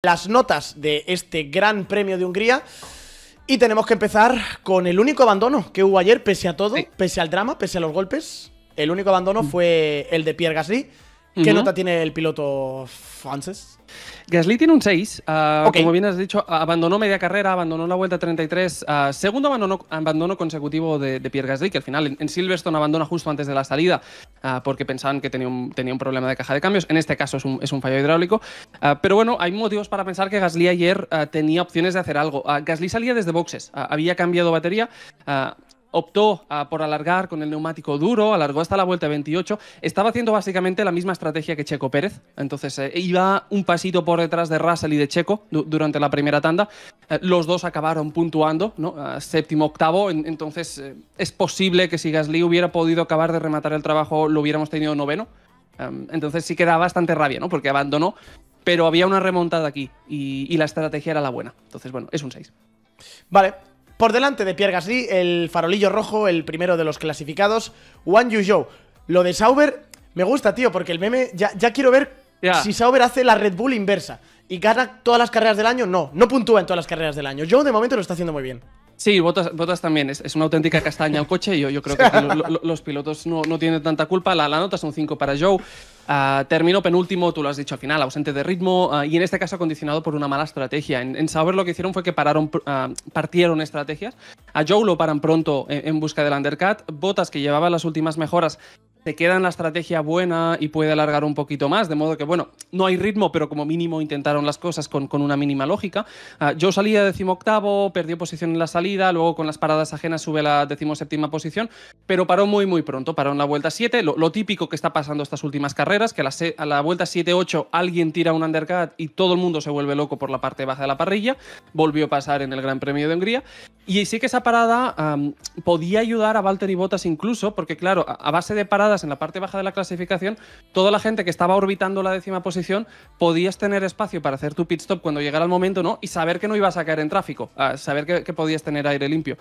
las notas de este Gran Premio de Hungría. Y tenemos que empezar con el único abandono que hubo ayer, pese a todo, pese al drama, pese a los golpes. El único abandono fue el de Pierre Gasly. ¿Qué nota tiene el piloto francés? Gasly tiene un 6, como bien has dicho, abandonó media carrera, abandonó la vuelta 33, segundo abandono consecutivo de Pierre Gasly, que al final en Silverstone abandona justo antes de la salida porque pensaban que tenía un problema de caja de cambios. En este caso es un fallo hidráulico, pero bueno, hay motivos para pensar que Gasly ayer tenía opciones de hacer algo. Gasly salía desde boxes, había cambiado batería, optó por alargar con el neumático duro, alargó hasta la vuelta 28. Estaba haciendo básicamente la misma estrategia que Checo Pérez. Entonces iba un pasito por detrás de Russell y de Checo durante la primera tanda. Los dos acabaron puntuando, ¿no? Séptimo, octavo. Entonces es posible que si Gasly hubiera podido acabar de rematar el trabajo lo hubiéramos tenido noveno. Entonces sí que da bastante rabia, ¿no? Porque abandonó, pero había una remontada aquí y la estrategia era la buena. Entonces, bueno, es un 6. Vale. Por delante de Pierre Gasly, el farolillo rojo, el primero de los clasificados, Wang Yuzhou. Lo de Sauber me gusta, tío, porque el meme, ya quiero ver si Sauber hace la Red Bull inversa y gana todas las carreras del año. No puntúa en todas las carreras del año. Joe de momento lo está haciendo muy bien. Sí, Bottas también. Es una auténtica castaña el coche. Yo creo que aquí los pilotos no tienen tanta culpa. La nota es un 5 para Joe. Terminó penúltimo, tú lo has dicho al final, ausente de ritmo y en este caso condicionado por una mala estrategia. En Sauber lo que hicieron fue que partieron estrategias. A Joe lo paran pronto en busca del undercut. Bottas, que llevaba las últimas mejoras, se queda en la estrategia buena y puede alargar un poquito más, de modo que, bueno, no hay ritmo, pero como mínimo intentaron las cosas con una mínima lógica. Joe salía 18º, perdió posición en la salida, luego con las paradas ajenas sube a la 17ª posición, pero paró muy pronto, paró en la vuelta 7, lo típico que está pasando estas últimas carreras, que a la vuelta 7-8 alguien tira un undercut y todo el mundo se vuelve loco por la parte baja de la parrilla. Volvió a pasar en el Gran Premio de Hungría, y sí que esa parada podía ayudar a Valtteri Bottas incluso, porque claro, a base de paradas en la parte baja de la clasificación, toda la gente que estaba orbitando la 10ª posición podías tener espacio para hacer tu pit stop cuando llegara el momento, ¿no? Y saber que no ibas a caer en tráfico, saber que podías tener aire limpio.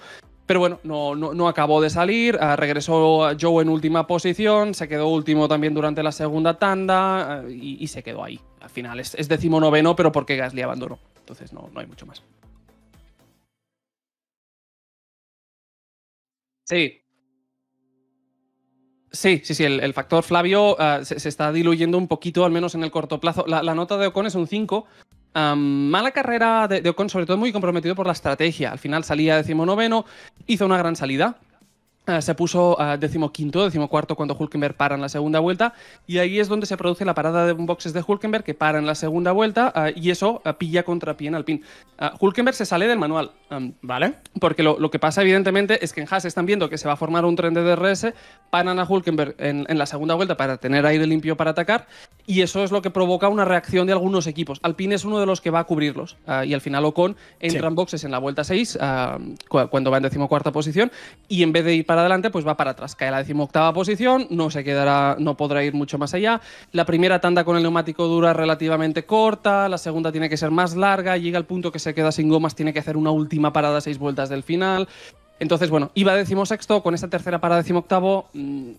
Pero bueno, no acabó de salir, regresó Joe en última posición, se quedó último también durante la segunda tanda y se quedó ahí. Al final es 19º, pero porque Gasly abandonó. Entonces no hay mucho más. Sí, el factor Flavio se está diluyendo un poquito, al menos en el corto plazo. La nota de Ocon es un 5. Mala carrera de Ocon, sobre todo muy comprometido por la estrategia. Al final salía 19º, hizo una gran salida. Se puso 15º, 14º cuando Hülkenberg para en la segunda vuelta, y ahí es donde se produce la parada de boxes de Hülkenberg, que para en la segunda vuelta y eso pilla contrapié en Alpine. Hülkenberg se sale del manual, ¿vale? Porque lo que pasa evidentemente es que en Haas están viendo que se va a formar un tren de DRS, paran a Hülkenberg en la segunda vuelta para tener aire limpio para atacar, y eso es lo que provoca una reacción de algunos equipos. Alpine es uno de los que va a cubrirlos, y al final Ocon entra en boxes en la vuelta 6 cuando va en 14ª posición, y en vez de ir para adelante, pues va para atrás, cae a la 18ª posición, no podrá ir mucho más allá. La primera tanda con el neumático dura relativamente corta, la segunda tiene que ser más larga, llega al punto que se queda sin gomas, tiene que hacer una última parada 6 vueltas del final. Entonces, bueno, iba 16º, con esta tercera parada 18º,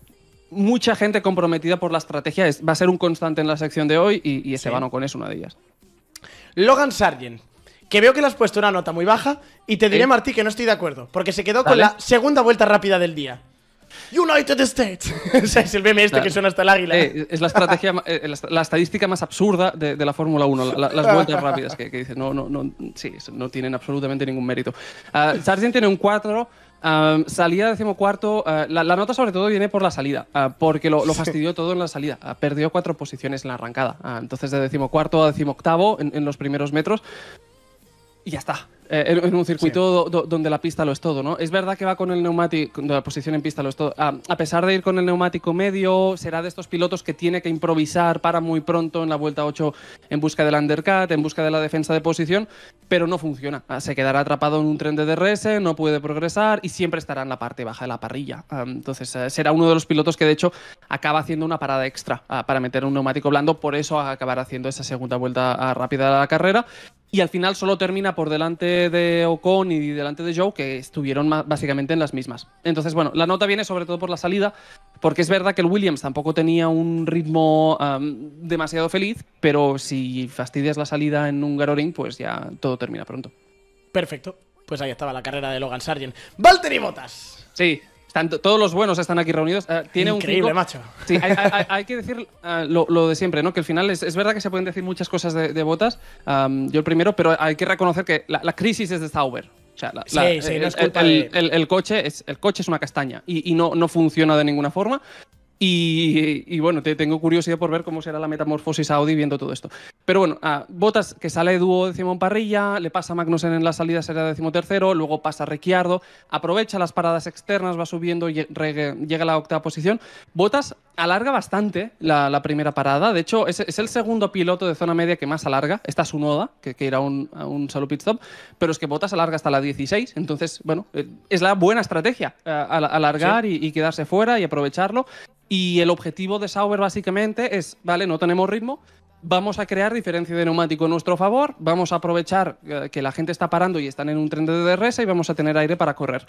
mucha gente comprometida por la estrategia, va a ser un constante en la sección de hoy y Esteban Ocon es una de ellas. Logan Sargent, que veo que le has puesto una nota muy baja, y te diré, Martí, que no estoy de acuerdo, porque se quedó con la segunda vuelta rápida del día. United States. O sea, es el meme que suena hasta el águila. Es la estrategia, la estadística más absurda de la Fórmula 1, las vueltas rápidas que dices, no tienen absolutamente ningún mérito. Sargent tiene un 4. Salía 14º. La nota sobre todo viene por la salida, porque lo fastidió todo en la salida. Perdió 4 posiciones en la arrancada. Entonces de 14º a 18º en los primeros metros. Y ya está. En un circuito donde la pista lo es todo, ¿no? Es verdad que va con el neumático, la posición en pista lo es todo. A pesar de ir con el neumático medio, será de estos pilotos que tiene que improvisar para muy pronto en la vuelta 8 en busca del undercut, en busca de la defensa de posición, pero no funciona. Se quedará atrapado en un tren de DRS, no puede progresar y siempre estará en la parte baja de la parrilla. Entonces será uno de los pilotos que de hecho acaba haciendo una parada extra para meter un neumático blando, por eso acabará haciendo esa segunda vuelta rápida de la carrera. Y al final solo termina por delante de Ocon y delante de Zhou, que estuvieron básicamente en las mismas. Entonces, bueno, la nota viene sobre todo por la salida, porque es verdad que el Williams tampoco tenía un ritmo demasiado feliz, pero si fastidias la salida en Hungaroring, pues ya todo termina pronto. Perfecto. Pues ahí estaba la carrera de Logan Sargent. ¡Valtteri Bottas! Sí. Todos los buenos están aquí reunidos. Tiene increíble, macho. Sí, hay que decir lo de siempre, ¿no? Que al final es verdad que se pueden decir muchas cosas de Bottas. Yo el primero, pero hay que reconocer que la crisis es de Sauber. O sea, no es culpa el coche es una castaña y no funciona de ninguna forma. Y bueno, tengo curiosidad por ver cómo será la metamorfosis Audi viendo todo esto. Pero bueno, Bottas, que sale duodécimo en parrilla, le pasa a Magnussen en la salida, será 13º, luego pasa a Ricciardo, aprovecha las paradas externas, va subiendo y llega a la 8ª posición. Bottas alarga bastante la primera parada, de hecho es el segundo piloto de zona media que más alarga, está Tsunoda, que irá a un solo pit stop, pero es que Bottas alarga hasta la 16, entonces bueno, es la buena estrategia, alargar y quedarse fuera y aprovecharlo. Y el objetivo de Sauber básicamente es, vale, no tenemos ritmo, vamos a crear diferencia de neumático en nuestro favor, vamos a aprovechar que la gente está parando y están en un tren de DRS y vamos a tener aire para correr.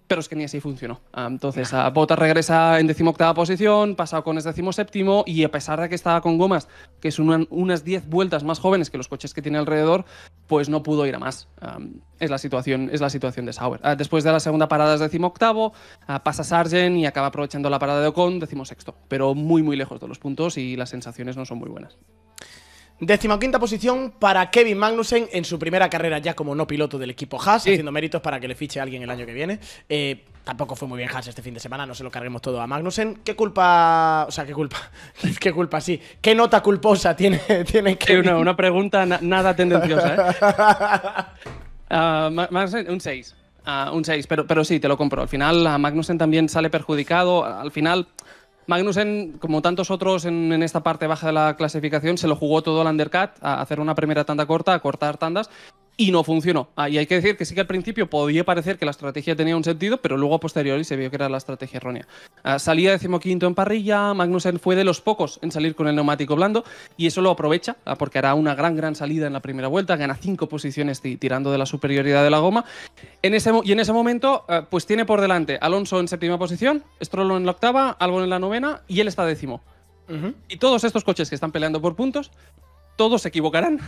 Pero es que ni así funcionó. Entonces, Bottas regresa en 18ª posición, pasa con es 17º y a pesar de que estaba con gomas que son unas 10 vueltas más jóvenes que los coches que tiene alrededor, pues no pudo ir a más. Es la situación de Sauber. Después de la segunda parada es 18º, pasa Sargent y acaba aprovechando la parada de Ocon, 16º. Pero muy, muy lejos de los puntos y las sensaciones no son muy buenas. 15ª posición para Kevin Magnussen en su primera carrera ya como no piloto del equipo Haas, haciendo méritos para que le fiche a alguien el año que viene. Tampoco fue muy bien Haas este fin de semana, no se lo carguemos todo a Magnussen. ¿Qué culpa? O sea, ¿qué culpa? ¿Qué culpa? Sí. ¿Qué nota culposa tiene Kevin? Una pregunta nada tendenciosa, Magnussen, un 6. Un 6, pero sí, te lo compro. Al final, Magnussen también sale perjudicado. Al final, Magnussen, como tantos otros en esta parte baja de la clasificación, se lo jugó todo al undercut, a hacer una primera tanda corta, a cortar tandas, y no funcionó. Y hay que decir que sí que al principio podía parecer que la estrategia tenía un sentido, pero luego a posteriori se vio que era la estrategia errónea. Salía 15º en parrilla, Magnussen fue de los pocos en salir con el neumático blando, y eso lo aprovecha, porque hará una gran salida en la primera vuelta, gana 5 posiciones tirando de la superioridad de la goma. En ese momento, pues tiene por delante Alonso en 7ª posición, Stroll en la 8ª, Albon en la 9ª, y él está 10º. Y todos estos coches que están peleando por puntos, todos se equivocarán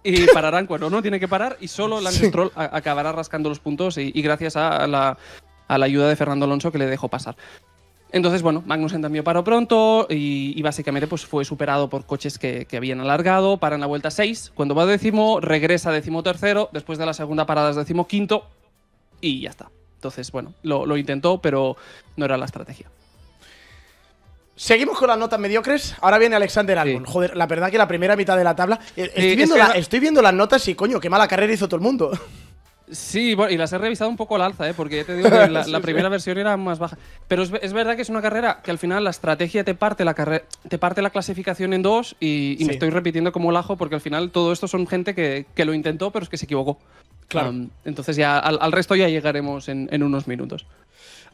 y pararán cuando no tiene que parar, y solo Lance Stroll acabará rascando los puntos y gracias a la ayuda de Fernando Alonso, que le dejó pasar. Entonces, bueno, Magnussen también paró pronto y básicamente pues fue superado por coches que habían alargado, para en la vuelta 6, cuando va 10º, regresa 13º, después de la segunda parada es 15º y ya está. Entonces, bueno, lo intentó, pero no era la estrategia. Seguimos con las notas mediocres. Ahora viene Alexander Albon. Sí. Joder, la verdad que la primera mitad de la tabla… Estoy viendo las notas y, coño, qué mala carrera hizo todo el mundo. Sí, bueno, y las he revisado un poco al alza, porque ya te digo que la primera versión era más baja. Pero es verdad que es una carrera que al final la estrategia te parte la clasificación en dos y me estoy repitiendo como el ajo, porque al final todo esto son gente que lo intentó, pero es que se equivocó. Claro. Entonces ya al resto ya llegaremos en unos minutos.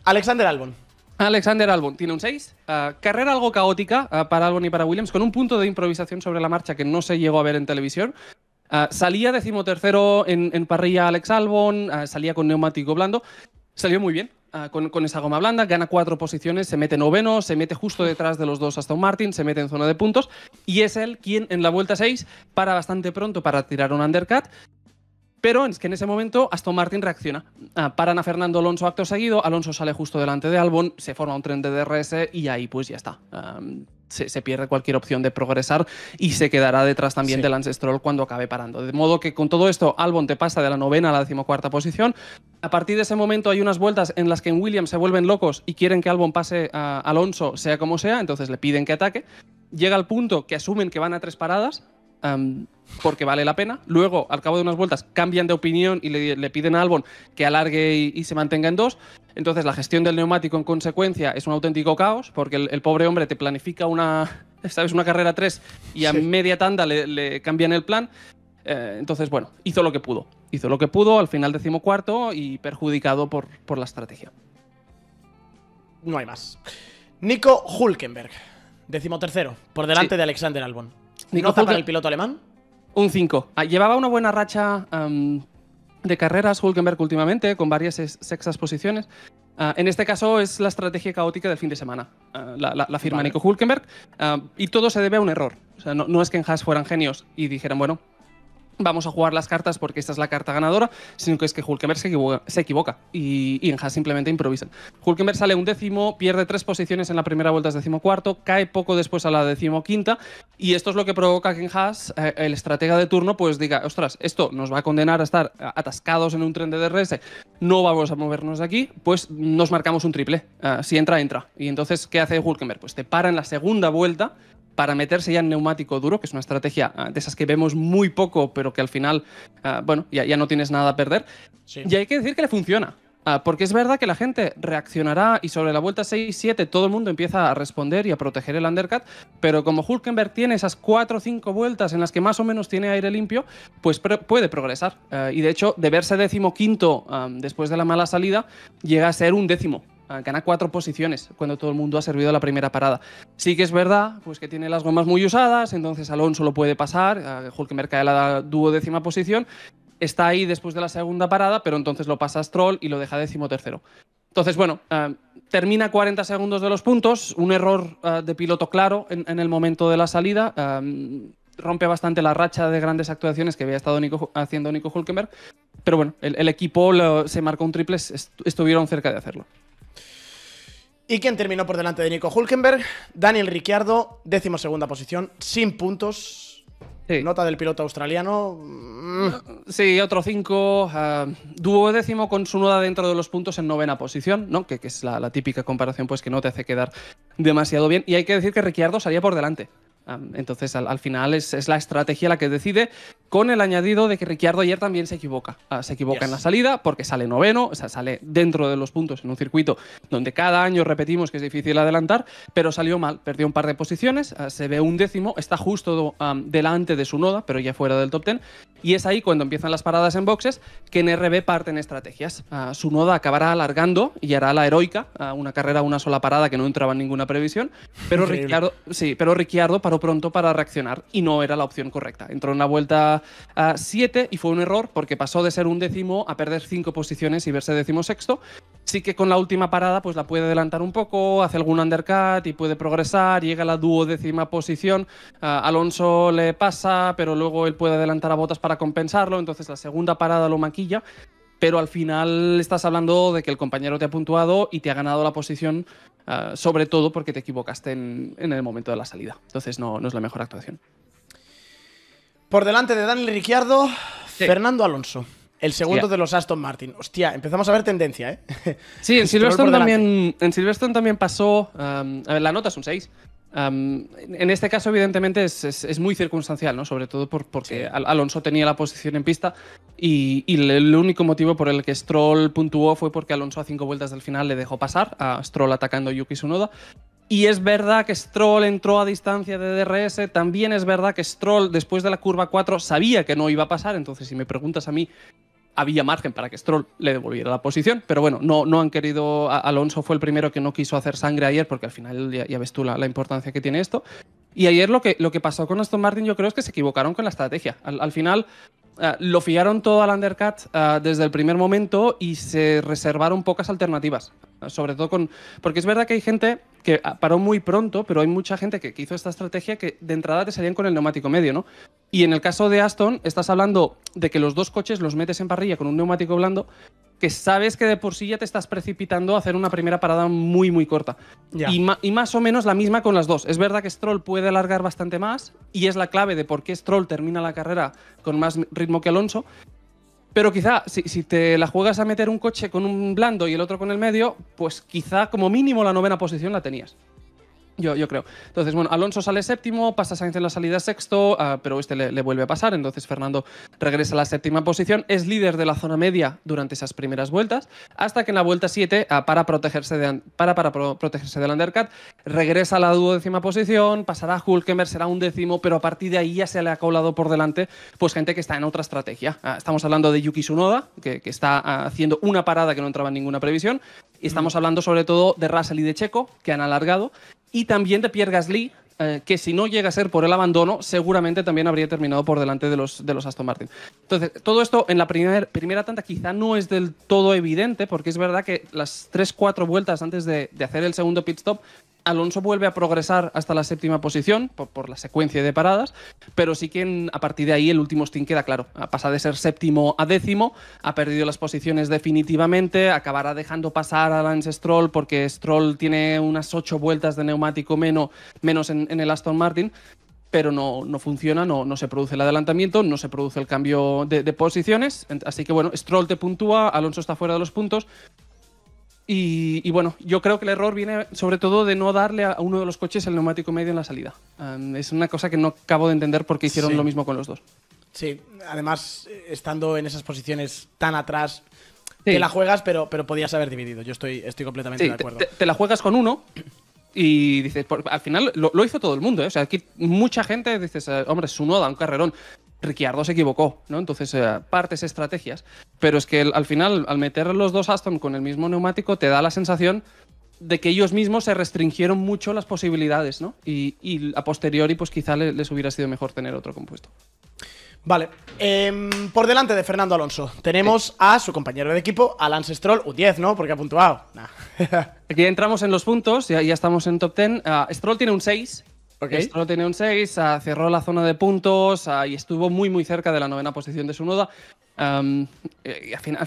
Alexander Albon tiene un 6. Carrera algo caótica para Albon y para Williams, con un punto de improvisación sobre la marcha que no se llegó a ver en televisión. Salía 13º en parrilla Alex Albon, salía con neumático blando. Salió muy bien con esa goma blanda, gana 4 posiciones, se mete 9º, se mete justo detrás de los dos Aston Martin, se mete en zona de puntos, y es él quien en la vuelta 6 para bastante pronto para tirar un undercut. Pero es que en ese momento Aston Martin reacciona. Paran a Fernando Alonso acto seguido, Alonso sale justo delante de Albon, se forma un tren de DRS y ahí pues ya está. Se pierde cualquier opción de progresar y se quedará detrás también de Lance Stroll cuando acabe parando. De modo que con todo esto Albon te pasa de la 9ª a la 14ª posición. A partir de ese momento hay unas vueltas en las que en Williams se vuelven locos y quieren que Albon pase a Alonso sea como sea, entonces le piden que ataque. Llega al punto que asumen que van a 3 paradas, porque vale la pena. Luego, al cabo de unas vueltas, cambian de opinión y le piden a Albon que alargue y se mantenga en 2. Entonces, la gestión del neumático en consecuencia es un auténtico caos, porque el pobre hombre te planifica una carrera 3 y a media tanda le cambian el plan. Entonces, bueno, hizo lo que pudo. Al final 14º y perjudicado por la estrategia. No hay más. Nico Hülkenberg, 13º, por delante de Alexander Albon. ¿Nota para el piloto alemán? Un 5. Llevaba una buena racha de carreras Hülkenberg últimamente, con varias sextas posiciones. En este caso es la estrategia caótica del fin de semana. La firma Nico Hülkenberg y todo se debe a un error. O sea, no es que en Haas fueran genios y dijeran, bueno, vamos a jugar las cartas porque esta es la carta ganadora, sino que es que Hülkenberg se equivoca y en Haas simplemente improvisan. Hülkenberg sale un décimo, pierde 3 posiciones en la primera vuelta, es decimocuarto, cae poco después a la decimoquinta y esto es lo que provoca que en Haas el estratega de turno pues diga, ostras, esto nos va a condenar a estar atascados en un tren de DRS, no vamos a movernos de aquí, pues nos marcamos un triple. Si entra, entra. Y entonces, ¿qué hace Hülkenberg? Pues te para en la segunda vuelta para meterse ya en neumático duro, que es una estrategia de esas que vemos muy poco, pero que al final, bueno, ya no tienes nada a perder. Sí. Y hay que decir que le funciona. Porque es verdad que la gente reaccionará y sobre la vuelta 6-7 todo el mundo empieza a responder y a proteger el undercut, pero como Hülkenberg tiene esas 4 o 5 vueltas en las que más o menos tiene aire limpio, pues puede progresar. Y de hecho, de verse decimoquinto después de la mala salida, llega a ser un décimo. Gana 4 posiciones cuando todo el mundo ha servido la primera parada. Sí que es verdad pues que tiene las gomas muy usadas, entonces Alonso lo puede pasar, Hülkenberg cae a la duodécima posición, está ahí después de la segunda parada, pero entonces lo pasa a Stroll y lo deja decimotercero. Entonces, bueno, termina 40 segundos de los puntos, un error de piloto claro en el momento de la salida, rompe bastante la racha de grandes actuaciones que había estado haciendo Nico Hülkenberg, pero bueno, el equipo se marcó un triple, estuvieron cerca de hacerlo. ¿Y quién terminó por delante de Nico Hülkenberg? Daniel Ricciardo, 12ª posición, sin puntos. Sí. Nota del piloto australiano. Sí, otro 5. Duodécimo con Tsunoda dentro de los puntos en 9ª posición, ¿no? Que es la típica comparación pues que no te hace quedar demasiado bien. Y hay que decir que Ricciardo salía por delante. Entonces, al final es la estrategia la que decide, con el añadido de que Ricciardo ayer también se equivoca. Se equivoca en la salida porque sale noveno, o sea, sale dentro de los puntos en un circuito donde cada año repetimos que es difícil adelantar, pero salió mal, perdió un par de posiciones, se ve un décimo, está justo delante de Tsunoda, pero ya fuera del top 10, y es ahí cuando empiezan las paradas en boxes que en RB parten estrategias. Tsunoda acabará alargando y hará la heroica, una carrera, una sola parada que no entraba en ninguna previsión, pero Ricciardo paró pronto para reaccionar y no era la opción correcta. Entró en la vuelta 7 y fue un error porque pasó de ser un décimo a perder 5 posiciones y verse decimosexto. Sí que con la última parada pues la puede adelantar un poco, hace algún undercut y puede progresar, llega a la duodécima posición, Alonso le pasa, pero luego él puede adelantar a Bottas para compensarlo, entonces la segunda parada lo maquilla. Pero al final estás hablando de que el compañero te ha puntuado y te ha ganado la posición, sobre todo porque te equivocaste en el momento de la salida. Entonces no es la mejor actuación. Por delante de Daniel Ricciardo, sí. Fernando Alonso, el segundo de los Aston Martin. Hostia, empezamos a ver tendencia, ¿eh? Sí, en Silverstone también pasó. La nota es un 6. En este caso, evidentemente, es muy circunstancial, ¿no? Sobre todo porque sí. Alonso tenía la posición en pista y el único motivo por el que Stroll puntuó fue porque Alonso a 5 vueltas del final le dejó pasar a Stroll atacando a Yuki Tsunoda. Y es verdad que Stroll entró a distancia de DRS, también es verdad que Stroll después de la curva 4 sabía que no iba a pasar, entonces si me preguntas a mí, había margen para que Stroll le devolviera la posición, pero bueno, no han querido. Alonso fue el primero que no quiso hacer sangre ayer, porque al final ya ves tú la importancia que tiene esto. Y ayer lo que pasó con Aston Martin, yo creo es que se equivocaron con la estrategia. Al final lo fiaron todo al undercut desde el primer momento y se reservaron pocas alternativas. Sobre todo porque es verdad que hay gente que paró muy pronto, pero hay mucha gente que hizo esta estrategia que de entrada te salían con el neumático medio, ¿no? Y en el caso de Aston, estás hablando de que los dos coches los metes en parrilla con un neumático blando, que sabes que de por sí ya te estás precipitando a hacer una primera parada muy, muy corta. Yeah. Y más o menos la misma con las dos. Es verdad que Stroll puede alargar bastante más y es la clave de por qué Stroll termina la carrera con más ritmo que Alonso. Pero quizá, si te la juegas a meter un coche con un blando y el otro con el medio, pues quizá como mínimo la 9ª posición la tenías. Yo creo. Entonces, bueno, Alonso sale séptimo, pasa Sainz en la salida sexto, pero le vuelve a pasar, entonces Fernando regresa a la 7ª posición, es líder de la zona media durante esas primeras vueltas, hasta que en la vuelta 7, para protegerse del undercut, regresa a la 12ª posición, pasará a Hülkenberg, será un 10º, pero a partir de ahí ya se le ha colado por delante pues gente que está en otra estrategia. Estamos hablando de Yuki Tsunoda, que está haciendo una parada que no entraba en ninguna previsión, y estamos hablando sobre todo de Russell y de Checo, que han alargado, y también de Pierre Gasly, que si no llega a ser por el abandono, seguramente también habría terminado por delante de los Aston Martin. Entonces, todo esto en la primera tanda quizá no es del todo evidente, porque es verdad que las 3-4 vueltas antes de hacer el segundo pit stop, Alonso vuelve a progresar hasta la 7ª posición por la secuencia de paradas, pero sí que a partir de ahí el último stint queda claro. Pasa de ser 7º a 10º, ha perdido las posiciones definitivamente, acabará dejando pasar a Lance Stroll porque Stroll tiene unas 8 vueltas de neumático menos en el Aston Martin, pero no funciona, no se produce el adelantamiento, no se produce el cambio de posiciones, así que bueno, Stroll te puntúa, Alonso está fuera de los puntos. Y bueno, yo creo que el error viene sobre todo de no darle a uno de los coches el neumático medio en la salida. Es una cosa que no acabo de entender por qué hicieron lo mismo con los dos. Sí, además, estando en esas posiciones tan atrás, te la juegas, pero podías haber dividido. Yo estoy completamente de acuerdo. Te la juegas con uno y dices, al final lo hizo todo el mundo, ¿eh? O sea, aquí mucha gente dices, hombre, Tsunoda, un carrerón. Ricciardo se equivocó, ¿no? Entonces, partes estrategias. Pero es que al final, al meter los dos Aston con el mismo neumático, te da la sensación de que ellos mismos se restringieron mucho las posibilidades, ¿no? Y a posteriori, pues quizá les hubiera sido mejor tener otro compuesto. Vale. Por delante de Fernando Alonso tenemos a su compañero de equipo, a Lance Stroll, un 10, ¿no? Porque ha puntuado. Nah. Aquí entramos en los puntos, ya estamos en top 10. Stroll tiene un 6. Okay. Stroll tenía un 6, cerró la zona de puntos y estuvo muy cerca de la 9ª posición de Tsunoda. Al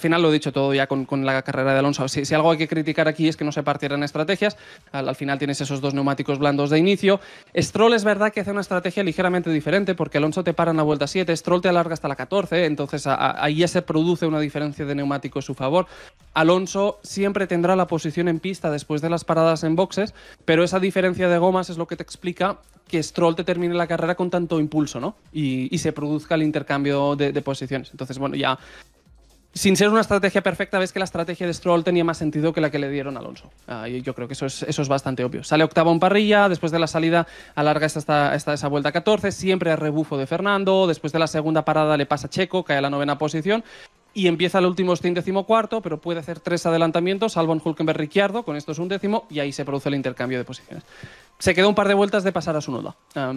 final lo he dicho todo ya con la carrera de Alonso. Si algo hay que criticar aquí es que no se partieran estrategias. Al final tienes esos dos neumáticos blandos de inicio. Stroll es verdad que hace una estrategia ligeramente diferente porque Alonso te para en la vuelta 7, Stroll te alarga hasta la 14, entonces ahí ya se produce una diferencia de neumático a su favor. Alonso siempre tendrá la posición en pista después de las paradas en boxes, pero esa diferencia de gomas es lo que te explica que Stroll te termine la carrera con tanto impulso, ¿no? Y se produzca el intercambio de posiciones. Entonces, bueno, ya sin ser una estrategia perfecta, ves que la estrategia de Stroll tenía más sentido que la que le dieron a Alonso. Y yo creo que eso es bastante obvio. Sale octavo en parrilla, después de la salida alarga hasta esa vuelta 14, siempre a rebufo de Fernando, después de la segunda parada le pasa Checo, cae a la 9ª posición. Y empieza el último stint 14º, pero puede hacer 3 adelantamientos, salvo en Hülkenberg Ricciardo, con esto es un 10º, y ahí se produce el intercambio de posiciones. Se quedó un par de vueltas de pasar a Tsunoda,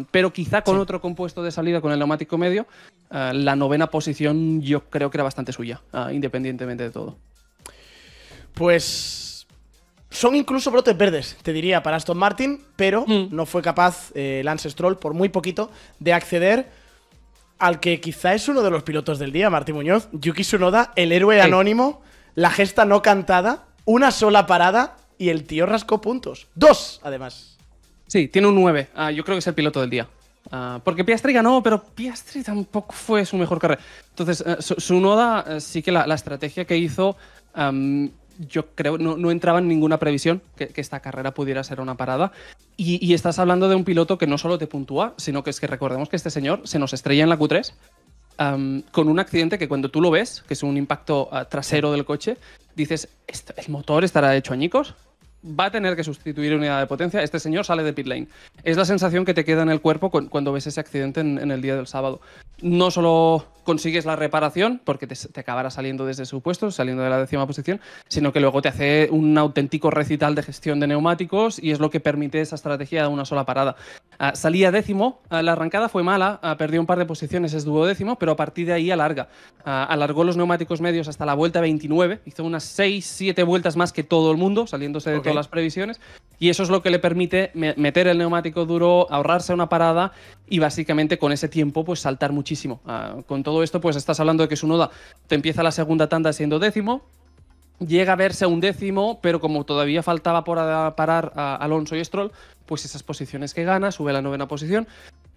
pero quizá con otro compuesto de salida con el neumático medio, la 9ª posición yo creo que era bastante suya, independientemente de todo. Pues son incluso brotes verdes, te diría, para Aston Martin, pero no fue capaz Lance Stroll, por muy poquito, de acceder al que quizá es uno de los pilotos del día, Martín Muñoz. Yuki Tsunoda, el héroe anónimo, la gesta no cantada, una sola parada y el tío rascó puntos. 2, además. Sí, tiene un 9. Yo creo que es el piloto del día. Porque Piastri ganó, pero Piastri tampoco fue su mejor carrera. Entonces, Tsunoda sí que la estrategia que hizo, yo creo, no entraba en ninguna previsión que esta carrera pudiera ser una parada. Y estás hablando de un piloto que no solo te puntúa, sino que es que recordemos que este señor se nos estrella en la Q3 con un accidente que cuando tú lo ves, que es un impacto trasero del coche, dices, ¿el motor estará hecho añicos? Va a tener que sustituir unidad de potencia. Este señor sale de pit lane. Es la sensación que te queda en el cuerpo cuando ves ese accidente en el día del sábado. No solo consigues la reparación, porque te acabará saliendo desde su puesto, saliendo de la 10ª posición, sino que luego te hace un auténtico recital de gestión de neumáticos y es lo que permite esa estrategia de una sola parada. Salía 10º, la arrancada fue mala, perdió un par de posiciones, es 12º, pero a partir de ahí alargó los neumáticos medios hasta la vuelta 29, hizo unas 6-7 vueltas más que todo el mundo, saliéndose de todas las previsiones, y eso es lo que le permite meter el neumático duro, ahorrarse una parada y básicamente con ese tiempo pues saltar muchísimo. Con todo esto pues estás hablando de que Tsunoda te empieza la segunda tanda siendo 10º, llega a verse a un 10º, pero como todavía faltaba por parar a Alonso y Stroll, pues esas posiciones que gana, sube a la 9ª posición.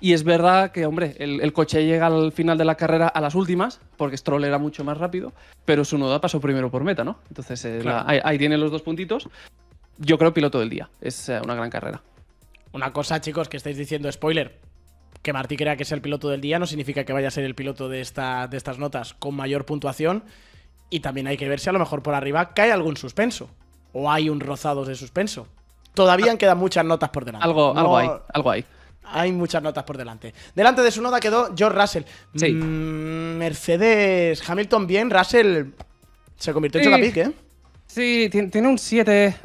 Y es verdad que, hombre, el coche llega al final de la carrera a las últimas, porque Stroll era mucho más rápido, pero Tsunoda pasó primero por meta, ¿no? Entonces claro. Ahí tiene los 2 puntitos. Yo creo piloto del día, es una gran carrera. Una cosa, chicos, que estáis diciendo, spoiler, que Martí crea que es el piloto del día no significa que vaya a ser el piloto de estas notas con mayor puntuación. Y también hay que ver si a lo mejor por arriba cae algún suspenso. O hay un rozados de suspenso. Todavía quedan muchas notas por delante. Algo hay. Hay muchas notas por delante. Delante de Tsunoda quedó George Russell. Sí. Mercedes, Hamilton bien. Russell se convirtió en chocapic, ¿eh? Sí, tiene un 7.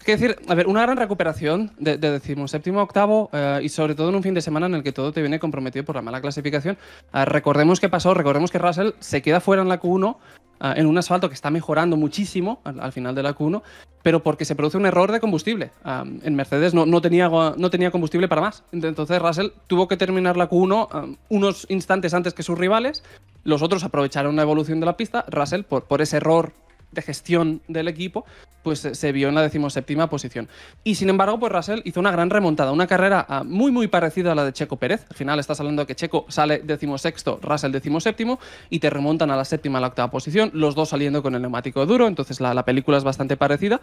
Es decir, a ver, una gran recuperación de 17º a 8º y sobre todo en un fin de semana en el que todo te viene comprometido por la mala clasificación. Recordemos qué pasó, recordemos que Russell se queda fuera en la Q1 en un asfalto que está mejorando muchísimo al final de la Q1, pero porque se produce un error de combustible. En Mercedes no tenía combustible para más. Entonces Russell tuvo que terminar la Q1 unos instantes antes que sus rivales. Los otros aprovecharon la evolución de la pista. Russell, por ese error de gestión del equipo, pues se vio en la 17ª posición. Y sin embargo, pues Russell hizo una gran remontada, una carrera muy parecida a la de Checo Pérez. Al final estás hablando de que Checo sale 16º, Russell 17º, y te remontan a la 7ª, a la 8ª posición, los dos saliendo con el neumático duro, entonces la película es bastante parecida.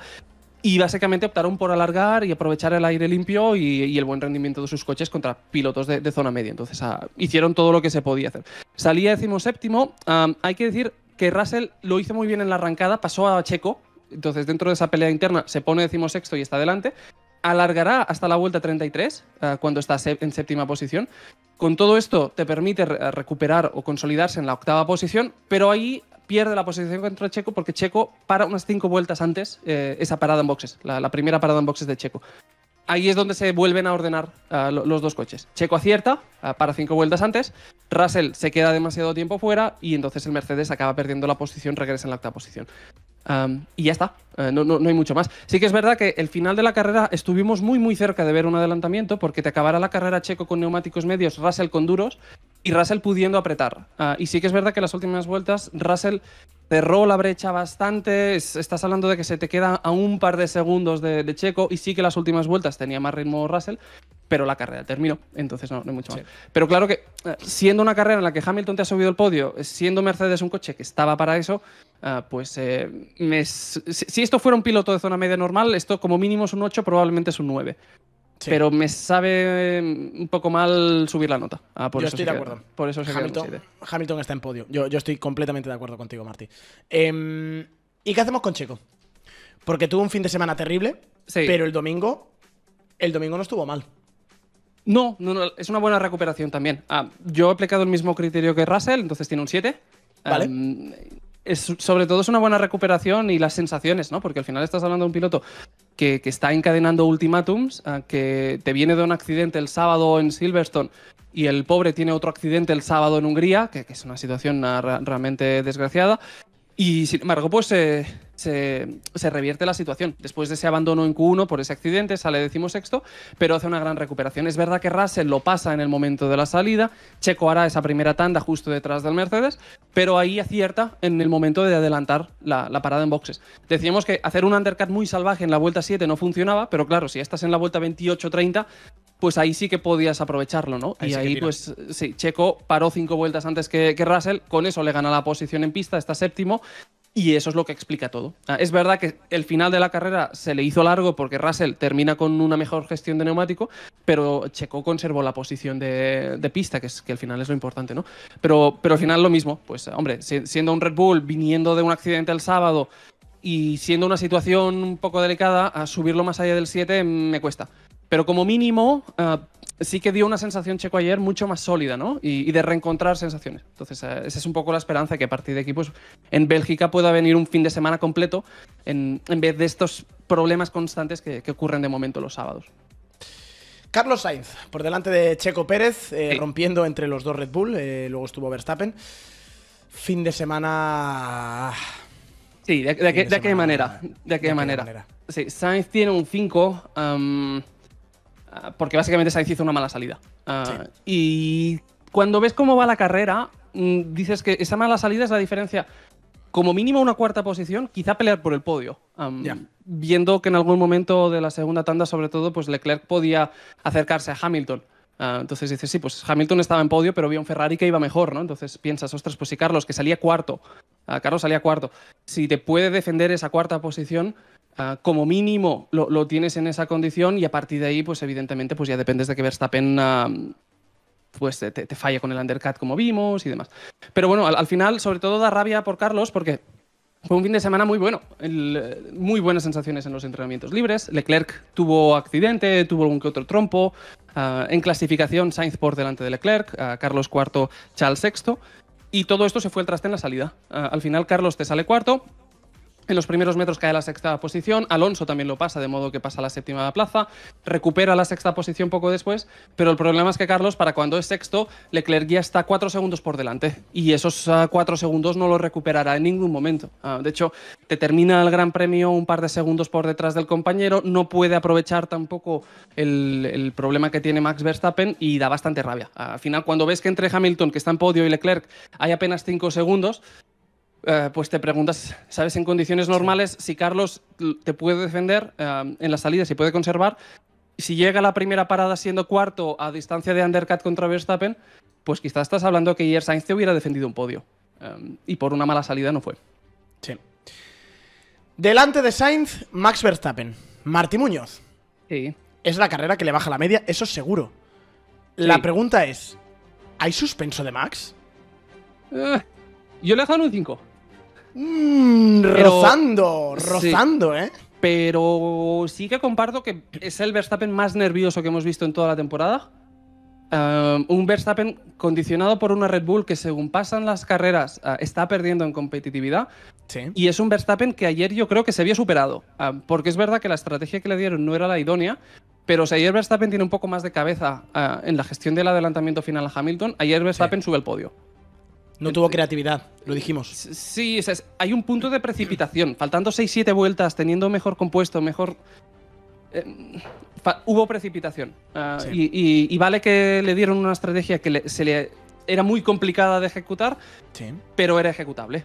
Y básicamente optaron por alargar y aprovechar el aire limpio y el buen rendimiento de sus coches contra pilotos de zona media. Entonces hicieron todo lo que se podía hacer. Salía 17º, hay que decir que Russell lo hizo muy bien en la arrancada, pasó a Checo, entonces dentro de esa pelea interna se pone 16º y está delante, alargará hasta la vuelta 33, cuando está en 7ª posición. Con todo esto te permite recuperar o consolidarse en la 8ª posición, pero ahí pierde la posición contra Checo porque Checo para unas 5 vueltas antes esa parada en boxes, la primera parada en boxes de Checo. Ahí es donde se vuelven a ordenar los dos coches. Checo acierta para 5 vueltas antes, Russell se queda demasiado tiempo fuera y entonces el Mercedes acaba perdiendo la posición, regresa en la 8ª posición. Y ya está, no hay mucho más. Sí que es verdad que el final de la carrera estuvimos muy cerca de ver un adelantamiento porque te acabará la carrera Checo con neumáticos medios, Russell con duros y Russell pudiendo apretar. Y sí que es verdad que en las últimas vueltas Russell cerró la brecha bastante, estás hablando de que se te queda a un par de segundos de Checo y sí que las últimas vueltas tenía más ritmo Russell, pero la carrera terminó, entonces no hay mucho más. Pero claro que siendo una carrera en la que Hamilton te ha subido el podio, siendo Mercedes un coche que estaba para eso, pues si esto fuera un piloto de zona media normal, esto como mínimo es un 8, probablemente es un 9. Sí. Pero me sabe un poco mal subir la nota. Yo estoy de acuerdo. Por eso Hamilton está en podio. Yo estoy completamente de acuerdo contigo, Martí. ¿Y qué hacemos con Checo? Porque tuvo un fin de semana terrible, sí, pero el domingo no estuvo mal. No, es una buena recuperación también. Yo he aplicado el mismo criterio que Russell, entonces tiene un 7. Vale. Sobre todo es una buena recuperación y las sensaciones, ¿no? Porque al final estás hablando de un piloto que está encadenando ultimátums, que te viene de un accidente el sábado en Silverstone y el pobre tiene otro accidente el sábado en Hungría, que es una situación realmente desgraciada. Y sin embargo, pues se revierte la situación. Después de ese abandono en Q1 por ese accidente, sale 16º, pero hace una gran recuperación. Es verdad que Russell lo pasa en el momento de la salida, Checo hará esa primera tanda justo detrás del Mercedes, pero ahí acierta en el momento de adelantar la parada en boxes. Decíamos que hacer un undercut muy salvaje en la vuelta 7 no funcionaba, pero claro, si estás en la vuelta 28-30, pues ahí sí que podías aprovecharlo, ¿no? Y ahí pues sí, Checo paró 5 vueltas antes que Russell, con eso le gana la posición en pista, está 7º, y eso es lo que explica todo. Es verdad que el final de la carrera se le hizo largo porque Russell termina con una mejor gestión de neumático, pero Checo conservó la posición de pista, que al final es lo importante, ¿no? Pero al final lo mismo, pues hombre, siendo un Red Bull, viniendo de un accidente el sábado y siendo una situación un poco delicada, a subirlo más allá del 7 me cuesta. Pero como mínimo, sí que dio una sensación Checo ayer mucho más sólida, ¿no? Y de reencontrar sensaciones. Entonces, esa es un poco la esperanza, que a partir de aquí, pues, en Bélgica pueda venir un fin de semana completo en vez de estos problemas constantes que ocurren de momento los sábados. Carlos Sainz, por delante de Checo Pérez, rompiendo entre los dos Red Bull, luego estuvo Verstappen. Fin de semana... Sí, ¿de qué manera? ¿De qué manera? Sí, Sainz tiene un 5... porque básicamente Sainz hizo una mala salida. Sí. Y cuando ves cómo va la carrera, dices que esa mala salida es la diferencia. Como mínimo una 4ª posición, quizá pelear por el podio. Viendo que en algún momento de la segunda tanda, sobre todo, pues Leclerc podía acercarse a Hamilton. Entonces dices, sí, pues Hamilton estaba en podio, pero había un Ferrari que iba mejor, ¿no? Entonces piensas, ostras, pues si Carlos, que salía cuarto, Carlos salía cuarto, si te puede defender esa 4ª posición, como mínimo lo tienes en esa condición, y a partir de ahí, pues evidentemente, pues ya dependes de que Verstappen pues te falle con el undercut como vimos y demás. Pero bueno, al final, sobre todo da rabia por Carlos porque fue un fin de semana muy bueno, muy buenas sensaciones en los entrenamientos libres. Leclerc tuvo accidente, tuvo algún que otro trompo. En clasificación, Sainz por delante de Leclerc, Carlos cuarto, Charles sexto. Y todo esto se fue al traste en la salida. Al final, Carlos te sale cuarto. En los primeros metros cae a la sexta posición, Alonso también lo pasa, de modo que pasa a la séptima plaza, recupera la sexta posición poco después, pero el problema es que Carlos, para cuando es sexto, Leclerc ya está 4 segundos por delante, y esos 4 segundos no los recuperará en ningún momento. De hecho, te termina el Gran Premio un par de segundos por detrás del compañero, no puede aprovechar tampoco el problema que tiene Max Verstappen y da bastante rabia. Al final, cuando ves que entre Hamilton, que está en podio, y Leclerc hay apenas 5 segundos, pues te preguntas, ¿sabes? En condiciones normales, si Carlos te puede defender en la salida, si puede conservar, si llega a la primera parada siendo cuarto a distancia de undercut contra Verstappen, pues quizás estás hablando que ayer Sainz te hubiera defendido un podio. Y por una mala salida no fue. Sí. Delante de Sainz, Max Verstappen. Martí Muñoz. Sí. Es la carrera que le baja la media, eso seguro. La pregunta es, ¿hay suspenso de Max? Yo le he dejado un 5. Rozando, sí. Pero sí que comparto que es el Verstappen más nervioso que hemos visto en toda la temporada. Un Verstappen condicionado por una Red Bull que, según pasan las carreras, está perdiendo en competitividad. Sí. Y es un Verstappen que ayer yo creo que se había superado. Porque es verdad que la estrategia que le dieron no era la idónea, pero si ayer Verstappen tiene un poco más de cabeza en la gestión del adelantamiento final a Hamilton, ayer Verstappen sube el podio. No tuvo creatividad, lo dijimos. Sí, hay un punto de precipitación. Faltando 6-7 vueltas, teniendo mejor compuesto, hubo precipitación. Y vale que le dieron una estrategia que era muy complicada de ejecutar, pero era ejecutable.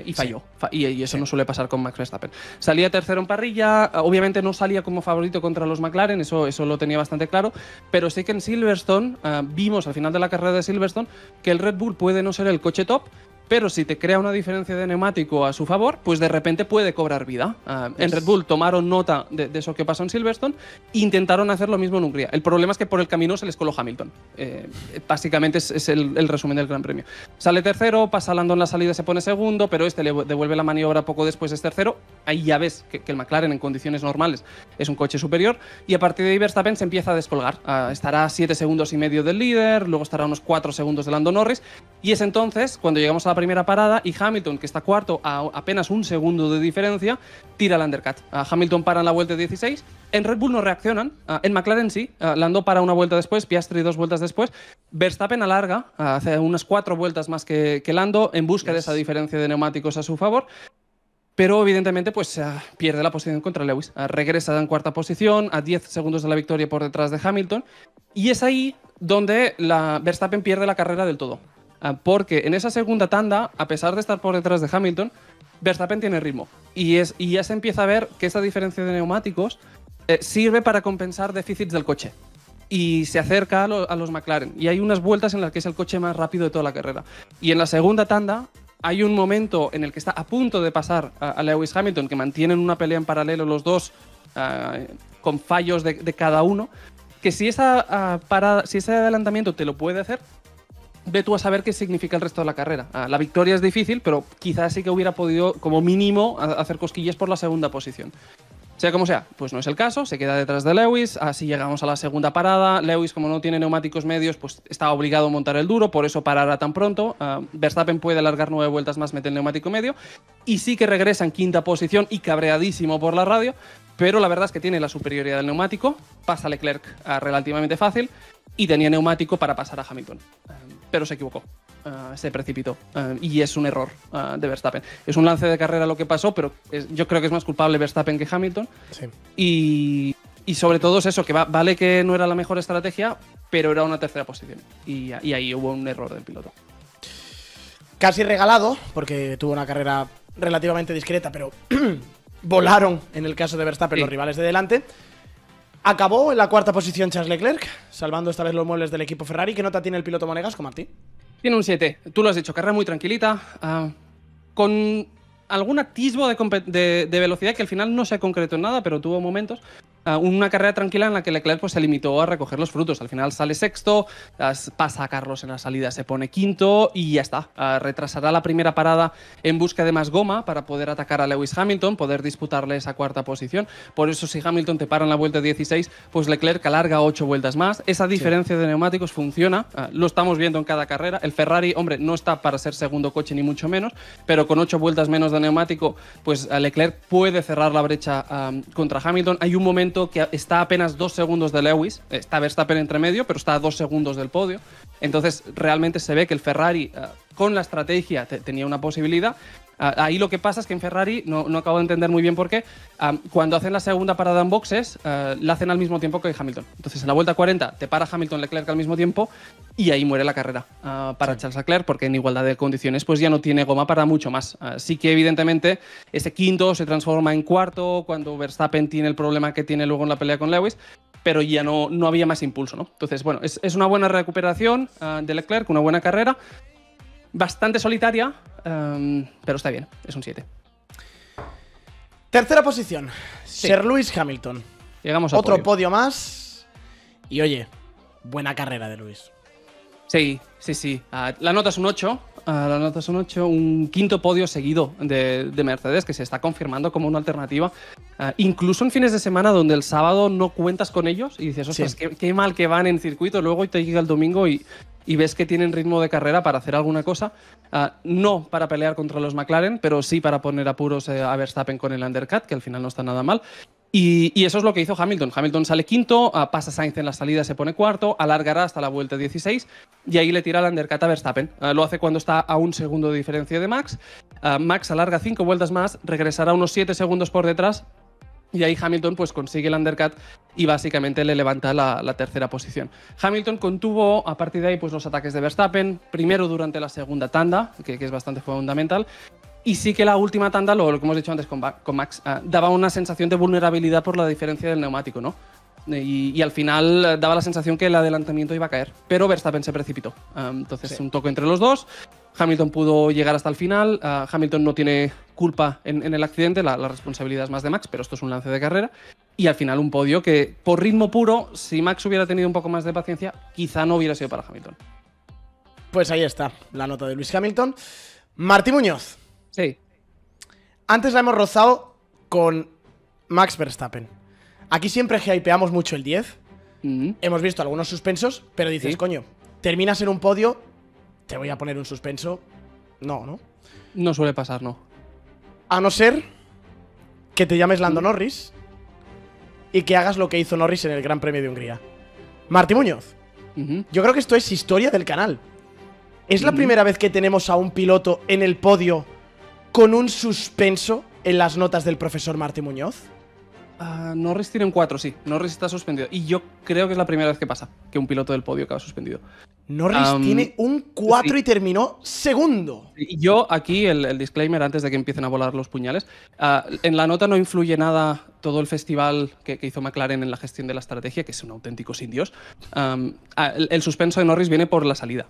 Y falló. Y eso no suele pasar con Max Verstappen. Salía tercero en parrilla, obviamente no salía como favorito contra los McLaren, eso lo tenía bastante claro, pero sí que en Silverstone vimos al final de la carrera de Silverstone que el Red Bull puede no ser el coche top, pero si te crea una diferencia de neumático a su favor, pues de repente puede cobrar vida. En Red Bull tomaron nota de eso que pasó en Silverstone e intentaron hacer lo mismo en Hungría. El problema es que por el camino se les coló Hamilton. Básicamente es el resumen del Gran Premio. Sale tercero, pasa Lando en la salida, se pone segundo, pero le devuelve la maniobra poco después, es tercero. Ahí ya ves que el McLaren en condiciones normales es un coche superior, y a partir de ahí Verstappen se empieza a descolgar. Estará a 7 segundos y medio del líder, luego estará a unos 4 segundos de Lando Norris, y es entonces cuando llegamos a la primera parada y Hamilton, que está cuarto a apenas 1 segundo de diferencia, tira el undercut. Hamilton para en la vuelta 16. En Red Bull no reaccionan, en McLaren sí. Lando para una vuelta después, Piastri 2 vueltas después. Verstappen alarga, hace unas 4 vueltas más que Lando en busca de esa diferencia de neumáticos a su favor. Pero evidentemente pues pierde la posición contra Lewis. Regresa en cuarta posición, a 10 segundos de la victoria por detrás de Hamilton. Y es ahí donde Verstappen pierde la carrera del todo. Porque en esa segunda tanda, a pesar de estar por detrás de Hamilton, Verstappen tiene ritmo. Y ya se empieza a ver que esa diferencia de neumáticos sirve para compensar déficits del coche. Y se acerca a los McLaren. Y hay unas vueltas en las que es el coche más rápido de toda la carrera. Y en la segunda tanda hay un momento en el que está a punto de pasar a Lewis Hamilton, que mantienen una pelea en paralelo los dos, con fallos de cada uno, que si ese adelantamiento te lo puede hacer, ve tú a saber qué significa el resto de la carrera. La victoria es difícil, pero quizás sí que hubiera podido, como mínimo, hacer cosquillas por la segunda posición. Sea como sea, pues no es el caso, se queda detrás de Lewis, así llegamos a la segunda parada. Lewis, como no tiene neumáticos medios, pues está obligado a montar el duro, por eso parará tan pronto. Verstappen puede alargar 9 vueltas más, mete el neumático medio, y sí que regresa en quinta posición y cabreadísimo por la radio, pero la verdad es que tiene la superioridad del neumático, pasa Leclerc relativamente fácil, y tenía neumático para pasar a Hamilton. Pero se equivocó, se precipitó, y es un error de Verstappen. Es un lance de carrera lo que pasó, pero yo creo que es más culpable Verstappen que Hamilton. Sí. Y sobre todo es eso, que vale que no era la mejor estrategia, pero era una tercera posición. Y ahí hubo un error del piloto. Casi regalado, porque tuvo una carrera relativamente discreta, pero volaron en el caso de Verstappen los rivales de delante. Acabó en la cuarta posición Charles Leclerc, salvando esta vez los muebles del equipo Ferrari. ¿Qué nota tiene el piloto monegasco, Martí? Tiene un 7. Tú lo has dicho, carrera muy tranquilita, con algún atisbo de velocidad que al final no se concretó en nada, pero tuvo momentos. una carrera tranquila en la que Leclerc pues, se limitó a recoger los frutos. Al final sale sexto, pasa a Carlos en la salida, se pone quinto y ya está. Retrasará la primera parada en busca de más goma para poder atacar a Lewis Hamilton, poder disputarle esa cuarta posición. Por eso si Hamilton te para en la vuelta 16, pues Leclerc alarga 8 vueltas más. Esa diferencia de neumáticos funciona, lo estamos viendo en cada carrera. El Ferrari, hombre, no está para ser segundo coche ni mucho menos, pero con 8 vueltas menos de neumático, pues Leclerc puede cerrar la brecha contra Hamilton. Hay un momento que está a apenas 2 segundos de Lewis, está Verstappen entre medio, pero está a 2 segundos del podio. Entonces realmente se ve que el Ferrari con la estrategia tenía una posibilidad. Ahí lo que pasa es que en Ferrari, no acabo de entender muy bien por qué, cuando hacen la segunda parada en boxes, la hacen al mismo tiempo que Hamilton. Entonces en la vuelta 40 te para Hamilton, Leclerc al mismo tiempo y ahí muere la carrera para Charles Leclerc, porque en igualdad de condiciones pues ya no tiene goma para mucho más. Sí que evidentemente ese quinto se transforma en cuarto cuando Verstappen tiene el problema que tiene luego en la pelea con Lewis, pero ya no había más impulso, ¿no? Entonces, bueno, es una buena recuperación de Leclerc, una buena carrera, bastante solitaria, pero está bien, es un 7. Tercera posición, Sir Lewis Hamilton. Llegamos a otro podio más. Y oye, buena carrera de Lewis. Sí. La nota es un 8. La nota es un 8, un quinto podio seguido de Mercedes, que se está confirmando como una alternativa. Incluso en fines de semana donde el sábado no cuentas con ellos y dices, ostras, qué mal que van en circuito, luego te llega el domingo y ves que tienen ritmo de carrera para hacer alguna cosa. No para pelear contra los McLaren, pero sí para poner apuros a Verstappen con el undercut, que al final no está nada mal. Y eso es lo que hizo Hamilton. Hamilton sale quinto, pasa Sainz en la salida, se pone cuarto, alargará hasta la vuelta 16 y ahí le tira el undercut a Verstappen. Lo hace cuando está a 1 segundo de diferencia de Max. Max alarga 5 vueltas más, regresará unos 7 segundos por detrás y ahí Hamilton pues consigue el undercut y básicamente le levanta la tercera posición. Hamilton contuvo a partir de ahí pues los ataques de Verstappen, primero durante la segunda tanda, que es bastante fundamental. Y sí que la última tanda, lo que hemos dicho antes con Max, daba una sensación de vulnerabilidad por la diferencia del neumático, ¿no? Y al final daba la sensación que el adelantamiento iba a caer, pero Verstappen se precipitó. Entonces, un toque entre los dos. Hamilton pudo llegar hasta el final. Hamilton no tiene culpa en el accidente, la responsabilidad es más de Max, pero esto es un lance de carrera. Y al final un podio que, por ritmo puro, si Max hubiera tenido un poco más de paciencia, quizá no hubiera sido para Hamilton. Pues ahí está la nota de Lewis Hamilton. Martí Muñoz. Sí. Antes la hemos rozado con Max Verstappen. Aquí siempre hypeamos mucho el 10. Hemos visto algunos suspensos, pero dices, coño, terminas en un podio, te voy a poner un suspenso. No. No suele pasar, no. A no ser que te llames Lando Norris y que hagas lo que hizo Norris en el Gran Premio de Hungría. Martí Muñoz. Yo creo que esto es historia del canal. ¿Es la primera vez que tenemos a un piloto en el podio con un suspenso en las notas del profesor Martí Muñoz? Norris tiene un 4, sí. Norris está suspendido. Y yo creo que es la primera vez que pasa que un piloto del podio acaba suspendido. Norris tiene un 4 y terminó segundo. Y yo aquí, el disclaimer antes de que empiecen a volar los puñales. En la nota no influye nada todo el festival que hizo McLaren en la gestión de la estrategia, que es un auténtico sin Dios. El suspenso de Norris viene por la salida.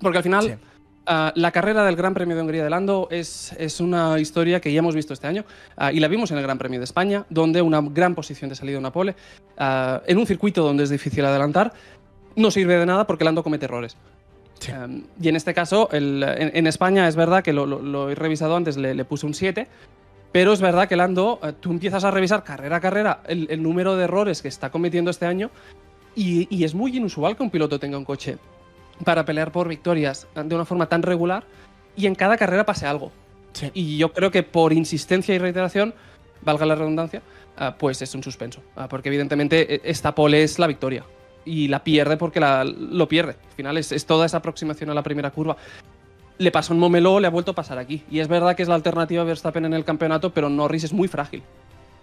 Porque al final... la carrera del Gran Premio de Hungría de Lando es una historia que ya hemos visto este año y la vimos en el Gran Premio de España, donde una gran posición de salida, una pole, en un circuito donde es difícil adelantar, no sirve de nada porque Lando comete errores. Sí. Y en este caso, en España es verdad que lo he revisado antes, le puse un 7, pero es verdad que Lando, tú empiezas a revisar carrera a carrera el número de errores que está cometiendo este año y es muy inusual que un piloto tenga un coche para pelear por victorias de una forma tan regular y en cada carrera pase algo. Sí. Y yo creo que por insistencia y reiteración, valga la redundancia, pues es un suspenso. Porque evidentemente esta pole es la victoria y la pierde porque lo pierde. Al final es toda esa aproximación a la primera curva. Le pasó en Momeló, le ha vuelto a pasar aquí. Y es verdad que es la alternativa a Verstappen en el campeonato, pero Norris es muy frágil.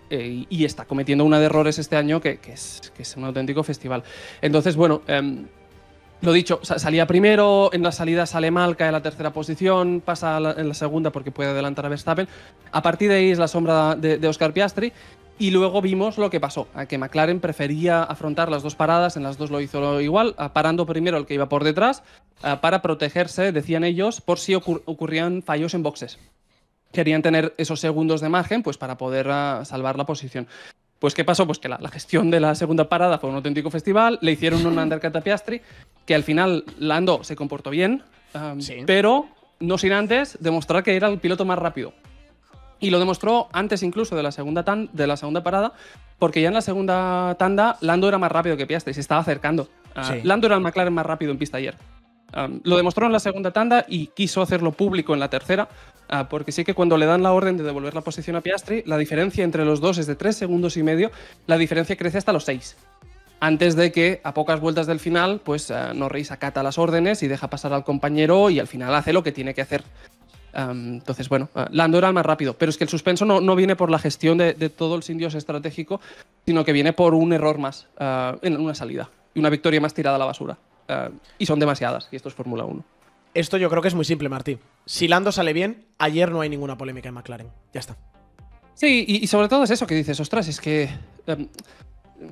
Y está cometiendo una de errores este año que es un auténtico festival. Entonces, bueno... Lo dicho, salía primero, en la salida sale mal, cae a la tercera posición, pasa en la segunda porque puede adelantar a Verstappen. A partir de ahí es la sombra de Oscar Piastri y luego vimos lo que pasó, que McLaren prefería afrontar las dos paradas, en las dos lo hizo igual, parando primero el que iba por detrás para protegerse, decían ellos, por si ocurrían fallos en boxes. Querían tener esos segundos de margen pues para poder salvar la posición. Pues ¿qué pasó? Pues que la gestión de la segunda parada fue un auténtico festival, le hicieron un undercut a Piastri, que al final Lando se comportó bien, pero no sin antes demostrar que era el piloto más rápido. Y lo demostró antes incluso de la segunda parada, porque ya en la segunda tanda Lando era más rápido que Piastri, se estaba acercando. Lando era el McLaren más rápido en pista ayer. Lo demostró en la segunda tanda y quiso hacerlo público en la tercera, porque sí que cuando le dan la orden de devolver la posición a Piastri, la diferencia entre los dos es de 3 segundos y medio, la diferencia crece hasta los 6. Antes de que, a pocas vueltas del final, pues Norris acata las órdenes y deja pasar al compañero y al final hace lo que tiene que hacer. Entonces, bueno, Lando era el más rápido, pero es que el suspenso no viene por la gestión de todo el sin Dios estratégico, sino que viene por un error más en una salida y una victoria más tirada a la basura. Y son demasiadas, y esto es Fórmula 1. Esto yo creo que es muy simple, Martí. Si Lando sale bien, ayer no hay ninguna polémica en McLaren. Ya está. Sí, y sobre todo es eso que dices, ostras, es que...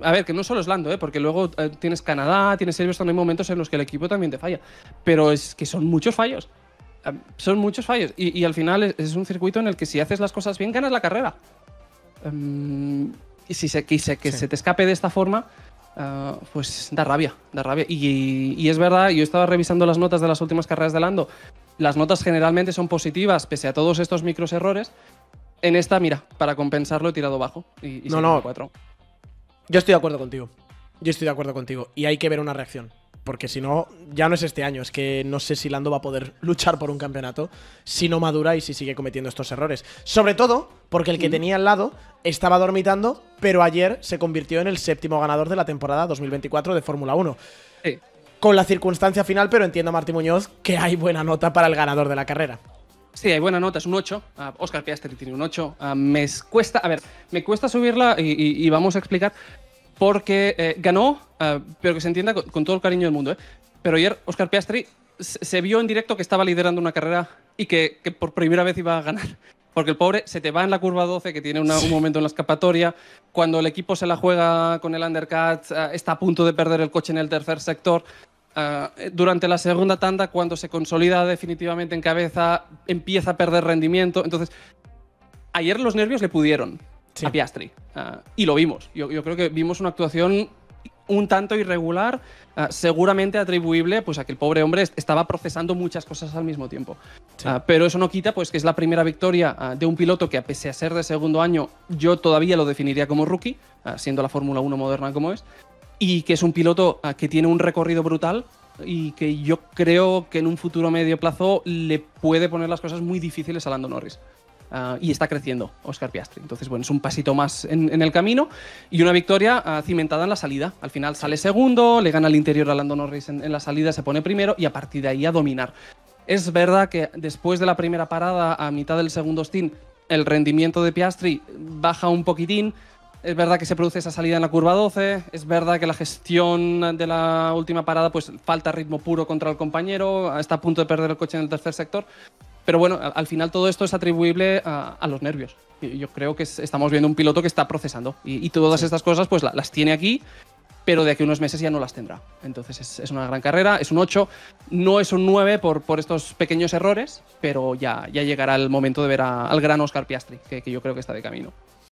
a ver, que no solo es Lando, porque luego tienes Canadá, tienes Silverstone, hay momentos en los que el equipo también te falla. Pero es que son muchos fallos. Son muchos fallos. Y al final es un circuito en el que si haces las cosas bien, ganas la carrera. Y si se te escape de esta forma, pues da rabia, da rabia. Y es verdad, yo estaba revisando las notas de las últimas carreras de Lando. Las notas generalmente son positivas, pese a todos estos micros errores. En esta, mira, para compensarlo he tirado bajo. Y no. 4. Yo estoy de acuerdo contigo. Y hay que ver una reacción. Porque si no, ya no es este año. Es que no sé si Lando va a poder luchar por un campeonato si no madura y si sigue cometiendo estos errores. Sobre todo porque el que tenía al lado estaba dormitando, pero ayer se convirtió en el 7º ganador de la temporada 2024 de Fórmula 1. Sí. Con la circunstancia final, pero entiendo a Martí Muñoz que hay buena nota para el ganador de la carrera. Sí, hay buena nota, es un 8. Oscar Piastri tiene un 8. Me cuesta subirla y vamos a explicar. Porque ganó, pero que se entienda con todo el cariño del mundo. Pero ayer Oscar Piastri se vio en directo que estaba liderando una carrera y que por primera vez iba a ganar. Porque el pobre se te va en la curva 12, que tiene un momento en la escapatoria. Cuando el equipo se la juega con el undercut, está a punto de perder el coche en el tercer sector. Durante la segunda tanda, cuando se consolida definitivamente en cabeza, empieza a perder rendimiento. Entonces, ayer los nervios le pudieron. A Piastri. Y lo vimos. Yo creo que vimos una actuación un tanto irregular, seguramente atribuible pues, a que el pobre hombre estaba procesando muchas cosas al mismo tiempo. Pero eso no quita pues, que es la primera victoria de un piloto que, a pesar de ser de segundo año, yo todavía lo definiría como rookie, siendo la Fórmula 1 moderna como es, y que es un piloto que tiene un recorrido brutal y que yo creo que en un futuro medio plazo le puede poner las cosas muy difíciles a Lando Norris. Y está creciendo Oscar Piastri. Entonces, bueno, es un pasito más en el camino y una victoria cimentada en la salida. Al final sale segundo, le gana al interior a Lando Norris en la salida, se pone primero y a partir de ahí a dominar. Es verdad que después de la primera parada, a mitad del segundo stint, el rendimiento de Piastri baja un poquitín. Es verdad que se produce esa salida en la curva 12. Es verdad que la gestión de la última parada, pues falta ritmo puro contra el compañero. Está a punto de perder el coche en el tercer sector. Pero bueno, al final todo esto es atribuible a los nervios. Yo creo que estamos viendo un piloto que está procesando y todas estas cosas pues las tiene aquí, pero de aquí a unos meses ya no las tendrá. Entonces es una gran carrera, es un 8, no es un 9 por estos pequeños errores, pero ya llegará el momento de ver al gran Oscar Piastri, que yo creo que está de camino.